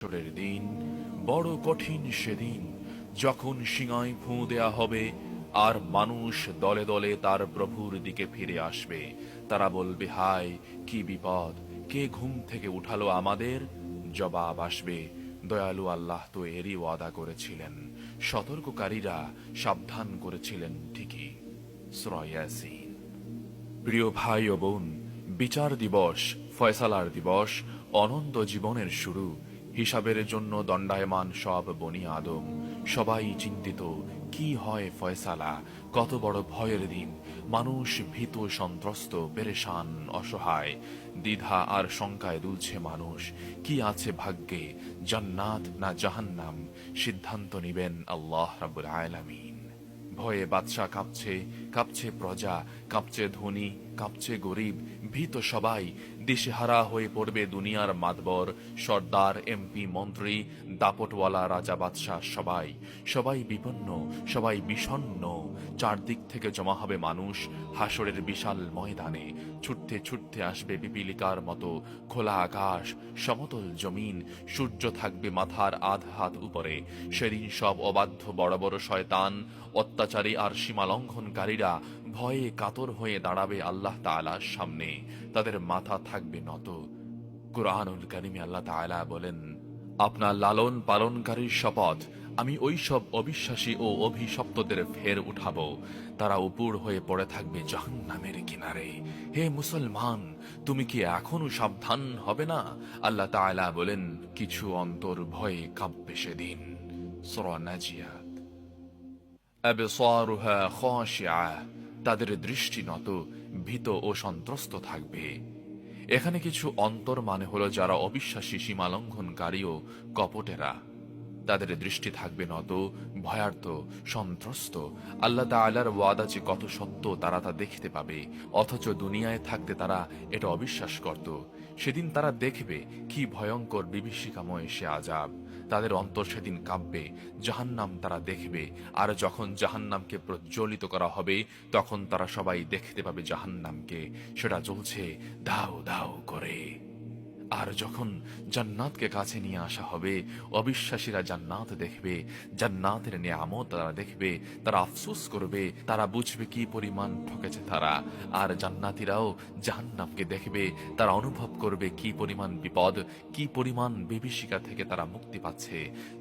হাসরের দিন বড় কঠিন সেদিন, যখন সিংহায় ফুঁ দেয়া হবে আর মানুষ দলে দলে তার প্রভুর দিকে ফিরে আসবে। তারা বলবে, হায় কি বিপদ, কে ঘুম থেকে উঠালো আমাদের? জবাব আসবে, দয়ালু আল্লাহ তো এরই ওয়াদা করেছিলেন, সতর্ককারীরা সাবধান করেছিলেন ঠিকই। সূরা ইয়াসিন। প্রিয় ভাই ও বোন, বিচার দিবস, ফয়সালার দিবস, অনন্ত জীবনের শুরু। হিসাবের জন্য দণ্ডায়মান সব বনি আদম, সবাই চিন্তিত, কি হয় ফয়সালা, কত বড় ভয়ের দিন। মানুষ ভীত, সন্ত্রস্ত, পেরেশান, অসহায়, দ্বিধা আর শঙ্কায় দুলছে মানুষ। কি আছে ভাগ্যে, জান্নাত না জাহান্নাম? সিদ্ধান্ত নিবেন আল্লাহ রাব্বুল আলামিন। ভয়ে বাদশা কাঁপছে, কাঁপছে প্রজা, কাঁপছে ধনী, কাঁপছে গরিব, ভীত সবাই। দিশেহারা হয়ে পড়বে দুনিয়ার মাতবর, সর্দার, এমপি, মন্ত্রী, দাপটওয়ালা, রাজা, বাদশাহ, সবাই সবাই বিপন্ন, সবাই বিষণ্ণ। চারদিক থেকে জমা হবে মানুষ হাসরের বিশাল ময়দানে। ছুটতে ছুটতে আসবে পিপীলিকার মতো খোলা আকাশ, সমতল জমিন, সূর্য থাকবে মাথার আধ হাত উপরে। সেদিন সব অবাধ্য বড় বড় শয়তান, অত্যাচারী আর সীমালঙ্ঘনকারীরা ভয়ে কাতর হয়ে দাঁড়াবে আল্লাহ তাআলার সামনে। তাদের মাথা থাকবে নত। কুরআনুল কারীমে আল্লাহ তাআলা বলেন, আপনার লালন পালনকারীর শপথ, আমি ওই সব অবিশ্বাসী ও অভিশপ্তদের ফের উঠাবো। তারা উপুড় হয়ে পড়ে থাকবে জাহান্নামের কিনারে। হে মুসলমান, তুমি কি এখনো সাবধান হবে না? আল্লাহ তাআলা বলেন, কিছু অন্তর ভয়ে কাঁপবে সেদিন। সূরা নাজিয়াত। আবসারুহা খাশিআহ, তাদের দৃষ্টি নত, ভীত ও সন্ত্রস্ত থাকবে। এখানে কিছু অন্তর মানে হলো যারা অবিশ্বাসী, সীমালঙ্ঘনকারী ও কপটেরা। তাদের দৃষ্টি থাকবে নত, ভয়ার্ত, সন্ত্রস্ত। আল্লাহ তাআলার ওয়াদা যে কত সত্য তারা তা দেখতে পাবে, অথচ দুনিয়ায় থাকতে তারা এটা অবিশ্বাস করত। সেদিন তারা দেখবে কি ভয়ঙ্কর বিভীষিকাময় সে আযাব। তাদের অন্তর সেদিন কাঁপবে, জাহান্নাম তারা দেখবে। আর যখন জাহান্নামকে প্রজ্বলিত করা হবে, তখন তারা সবাই দেখতে পাবে জাহান্নামকে, সেটা জ্বলছে দাউ দাউ করে। আর যখন জান্নাতকে কাছে নিয়ে আসা হবে, অবিশ্বাসীরা জান্নাত দেখবে, জান্নাতের নিয়ামত তারা দেখবে, তারা আফসোস করবে, তারা বুঝবে কি পরিমাণ ঠকেছে তারা। আর জান্নাতীরাও জাহান্নামকে দেখবে, তারা অনুভব করবে কি পরিমাণ বিপদ, কি পরিমাণ বিভীষিকা থেকে তারা মুক্তি পাচ্ছে।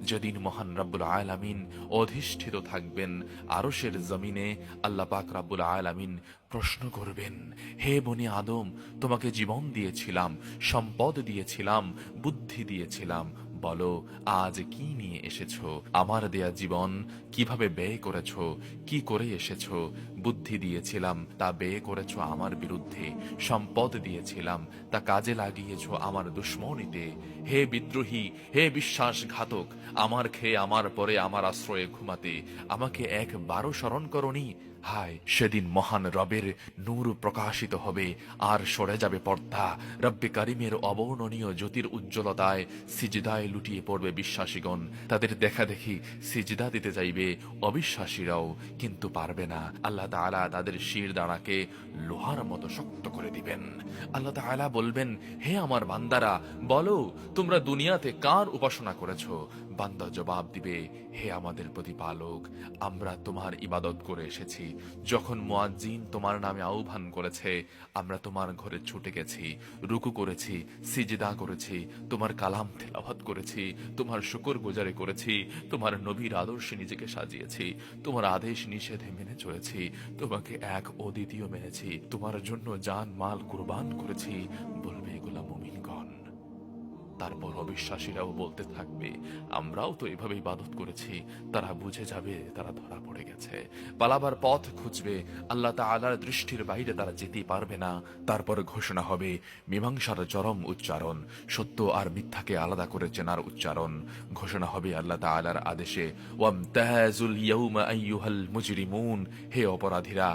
যেদিন মহান রব্বুল আলামিন অধিষ্ঠিত থাকবেন আরশের জমিনে, আল্লাহ পাক রব্বুল আলামিন প্রশ্ন করবেন, হে বনি আদম, তোমাকে জীবন দিয়েছিলাম, সম্পদ দিয়েছিলাম, বুদ্ধি দিয়েছিলাম, বলো আজ কি নিয়ে এসেছো? আমার দেয়া জীবন কিভাবে ব্যয় করেছো? কি করে এসেছো? বুদ্ধি দিয়েছিলাম, তা ব্যয় করেছো আমার বিরুদ্ধে। সম্পদ দিয়েছিলাম, তা কাজে লাগিয়েছো আমার দুশ্মনীতে। হে বিদ্রোহী, হে বিশ্বাসঘাতক, আমার খেয়ে আমার পরে আমার আশ্রয়ে ঘুমাতে আমাকে একবারও স্মরণ করনি। হায়, সেদিন মহান রবের নূর প্রকাশিত হবে আর সরে যাবে পর্দা। রব্বে কারিমের অবর্ণনীয় জ্যোতির উজ্জ্বলতায় সিজদায় লুটিয়ে পড়বে বিশ্বাসীগণ। তাদের দেখা দেখি সিজদা দিতে চাইবে অবিশ্বাসীরাও, কিন্তু পারবে না। আল্লাহ তাআলা তাদের শির দাঁড়াকে লোহার মতো শক্ত করে দিবেন। আল্লাহ তাআলা বলবেন, হে আমার বান্দারা, বলো তোমরা দুনিয়াতে কার উপাসনা করেছো? বান্দা জবাব দিবে, হে আমাদের প্রতিপালক, আমরা তোমার ইবাদত করে এসেছি। যখন মুয়াজ্জিন তোমার নামে আহ্বান করেছে, আমরা তোমার ঘরে ছুটে গেছি, রুকু করেছি, সিজদা করেছি, তোমার কালাম তেলাওয়াত করেছি, তোমার শুকরগুজারি করেছি, তোমার নবীর আদর্শে নিজেকে সাজিয়েছি, তোমার আদেশ নিষেধে মেনে চলেছি, তোমাকে এক ও দ্বিতীয় মেনেছি, তোমার জন্য জান মাল কুরবান করেছি। বলবে এগুলা মুমিনগণ। তারপর অবিশ্বাসীরাও বলতে থাকবে, আমরাও তো এভাবে ইবাদত করেছি। তারা বুঝে যাবে তারা ধরা পড়ে গেছে, পালাবার পথ খুঁজবে। আল্লাহ তাআলার দৃষ্টির বাইরে তারা যেতেই পারবে না। তারপর ঘোষণা হবে মীমাংসার চরম উচ্চারণ, সত্য আর মিথ্যাকে আলাদা করে চেনার উচ্চারণ। ঘোষণা হবে আল্লাহ তাআলার আদেশে, ওয়ামতাজুল ইয়াউমা আইয়ুহাল মুজরিমুন, হে অপরাধীরা,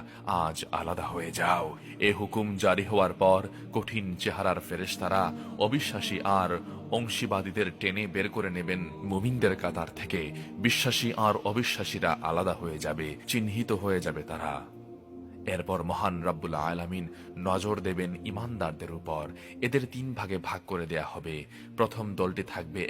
আজ আলাদা হয়ে যাও। এ হুকুম জারি হওয়ার পর কঠিন চেহারার ফেরেশতারা অবিশ্বাসী আর অংশীবাদীদের টেনে বের করে নেবেন মুমিনদের কাতার থেকে। বিশ্বাসী আর অবিশ্বাসীরা আলাদা হয়ে যাবে, চিহ্নিত হয়ে যাবে তারা। এরপর মহান রব্বুল আলামিন নজর দেবেন ইমানদারদের উপর। এদের তিন ভাগে ভাগ করে দেয়া হবে। প্রথম দলটি থাকবে